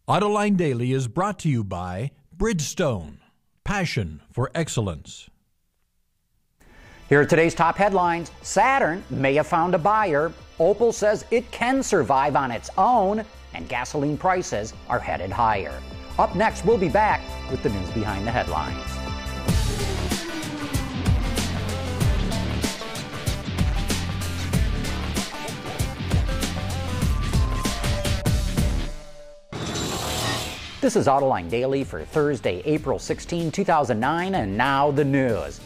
Autoline Daily is brought to you by Bridgestone, passion for excellence. Here are today's top headlines. Saturn may have found a buyer. Opel says it can survive on its own, and gasoline prices are headed higher. Up next, we'll be back with the news behind the headlines. This is Autoline Daily for Thursday, April 16, 2009, and now the news.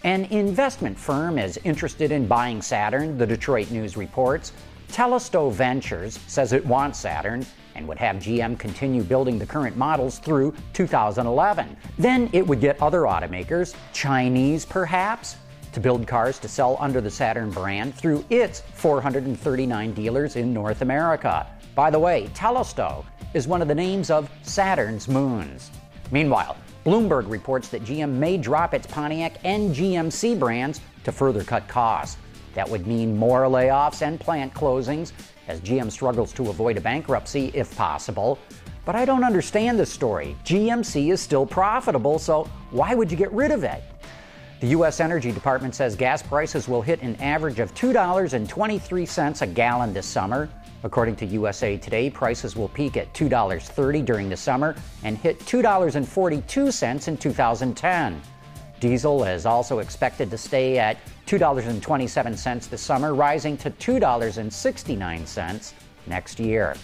An investment firm is interested in buying Saturn, the Detroit News reports. Telesto Ventures says it wants Saturn and would have GM continue building the current models through 2011. Then it would get other automakers, Chinese perhaps, to build cars to sell under the Saturn brand through its 439 dealers in North America. By the way, Telesto is one of the names of Saturn's moons. Meanwhile, Bloomberg reports that GM may drop its Pontiac and GMC brands to further cut costs. That would mean more layoffs and plant closings as GM struggles to avoid a bankruptcy if possible. But I don't understand this story. GMC is still profitable, so why would you get rid of it? The U.S. Energy Department says gas prices will hit an average of $2.23 a gallon this summer. According to USA Today, prices will peak at $2.30 during the summer and hit $2.42 in 2010. Diesel is also expected to stay at $2.27 this summer, rising to $2.69 next year.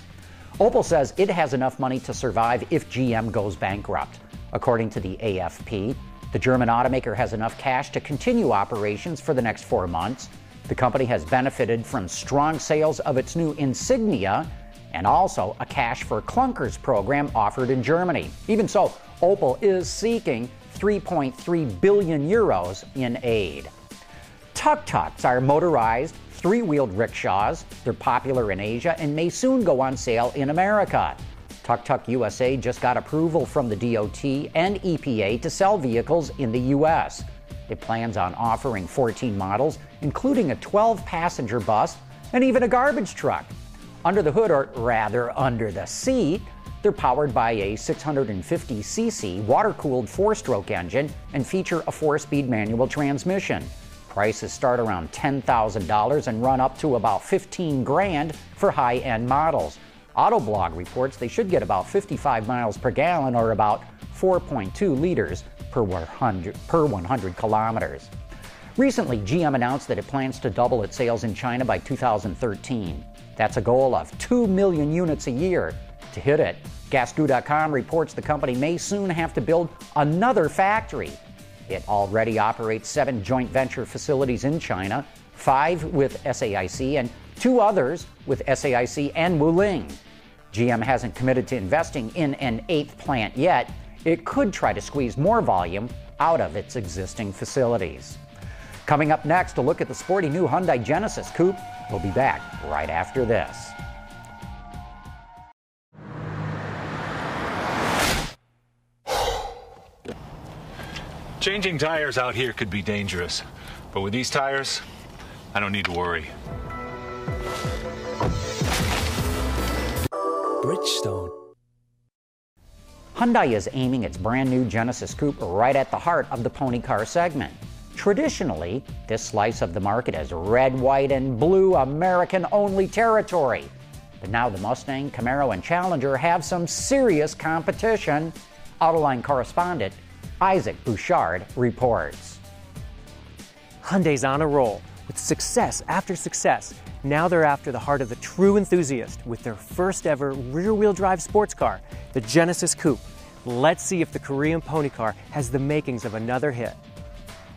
Opel says it has enough money to survive if GM goes bankrupt. According to the AFP, the German automaker has enough cash to continue operations for the next 4 months. The company has benefited from strong sales of its new Insignia and also a cash for clunkers program offered in Germany. Even so, Opel is seeking 3.3 billion euros in aid. Tuks are motorized, three-wheeled rickshaws. They're popular in Asia and may soon go on sale in America. Tuk USA just got approval from the DOT and EPA to sell vehicles in the U.S. It plans on offering 14 models, including a 12-passenger bus and even a garbage truck. Under the hood, or rather under the seat, they're powered by a 650cc water-cooled 4-stroke engine and feature a 4-speed manual transmission. Prices start around $10,000 and run up to about $15,000 for high-end models. Autoblog reports they should get about 55 miles per gallon, or about 4.2 liters per 100 kilometers. Recently, GM announced that it plans to double its sales in China by 2013. That's a goal of 2 million units a year. To hit it, Gasgoo.com reports the company may soon have to build another factory. It already operates 7 joint venture facilities in China, 5 with SAIC and 2 others with SAIC and Wuling. GM hasn't committed to investing in an 8th plant yet. It could try to squeeze more volume out of its existing facilities. Coming up next, a look at the sporty new Hyundai Genesis Coupe. We'll be back right after this. Changing tires out here could be dangerous, but with these tires, I don't need to worry. Bridgestone. Hyundai is aiming its brand new Genesis Coupe right at the heart of the pony car segment. Traditionally, this slice of the market is red, white, and blue American-only territory. But now the Mustang, Camaro, and Challenger have some serious competition. Autoline correspondent Isaac Bouchard reports. Hyundai's on a roll with success after success. Now they're after the heart of the true enthusiast with their first ever rear-wheel drive sports car, the Genesis Coupe. Let's see if the Korean pony car has the makings of another hit.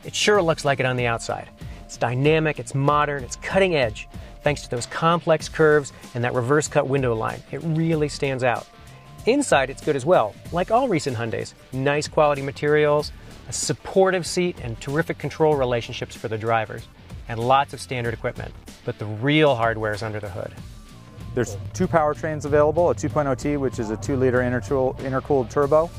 It sure looks like it on the outside. It's dynamic, it's modern, it's cutting edge. Thanks to those complex curves and that reverse cut window line, it really stands out. Inside, it's good as well, like all recent Hyundais. Nice quality materials, a supportive seat, and terrific control relationships for the drivers. And lots of standard equipment. But the real hardware is under the hood. There's 2 powertrains available, a 2.0T, which is a 2-liter intercooled turbo,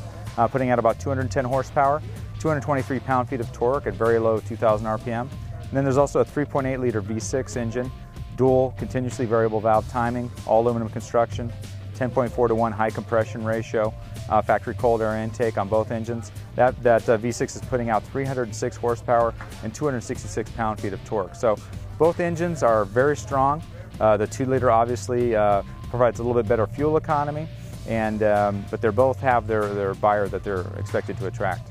putting out about 210 horsepower, 223 pound-feet of torque at very low 2,000 RPM. And then there's also a 3.8-liter V6 engine, dual continuously variable valve timing, all aluminum construction, 10.4 to 1 high compression ratio, factory cold air intake on both engines. That V6 is putting out 306 horsepower and 266 pound-feet of torque. So both engines are very strong. The 2-liter obviously provides a little bit better fuel economy, and but they both have their buyer that they're expected to attract.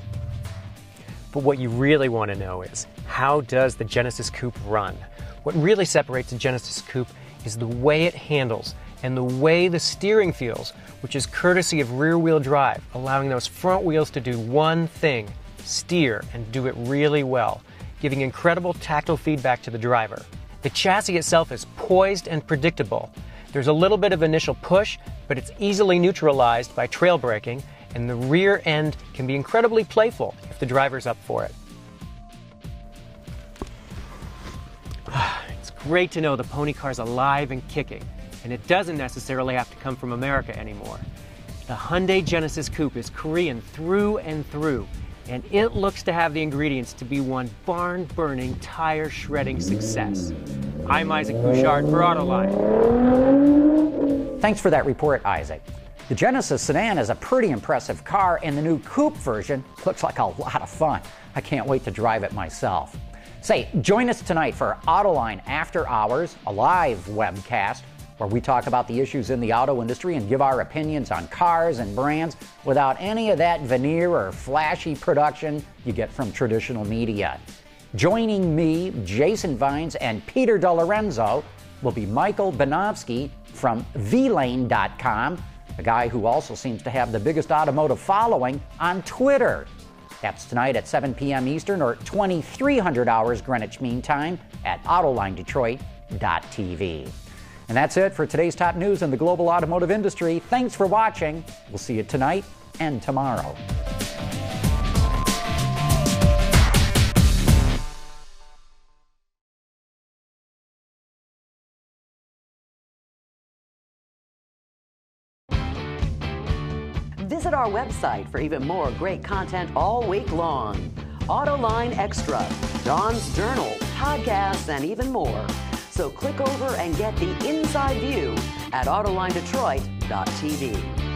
But what you really want to know is, how does the Genesis Coupe run? What really separates the Genesis Coupe is the way it handles and the way the steering feels, which is courtesy of rear-wheel drive, allowing those front wheels to do one thing, steer, and do it really well, giving incredible tactile feedback to the driver. The chassis itself is poised and predictable. There's a little bit of initial push, but it's easily neutralized by trail braking, and the rear end can be incredibly playful if the driver's up for it. It's great to know the pony car's alive and kicking, and it doesn't necessarily have to come from America anymore. The Hyundai Genesis Coupe is Korean through and through, and it looks to have the ingredients to be one barn-burning, tire-shredding success. I'm Isaac Bouchard for Autoline. Thanks for that report, Isaac. The Genesis sedan is a pretty impressive car, and the new Coupe version looks like a lot of fun. I can't wait to drive it myself. Say, join us tonight for Autoline After Hours, a live webcast where we talk about the issues in the auto industry and give our opinions on cars and brands without any of that veneer or flashy production you get from traditional media. Joining me, Jason Vines, and Peter DeLorenzo will be Michael Banofsky from VLane.com, a guy who also seems to have the biggest automotive following on Twitter. That's tonight at 7 p.m. Eastern or 2300 hours Greenwich Mean Time at AutolineDetroit.tv. And that's it for today's top news in the global automotive industry. Thanks for watching. We'll see you tonight and tomorrow. Visit our website for even more great content all week long. Autoline Extra, Dawn's Journal, podcasts, and even more. So click over and get the inside view at AutolineDetroit.tv.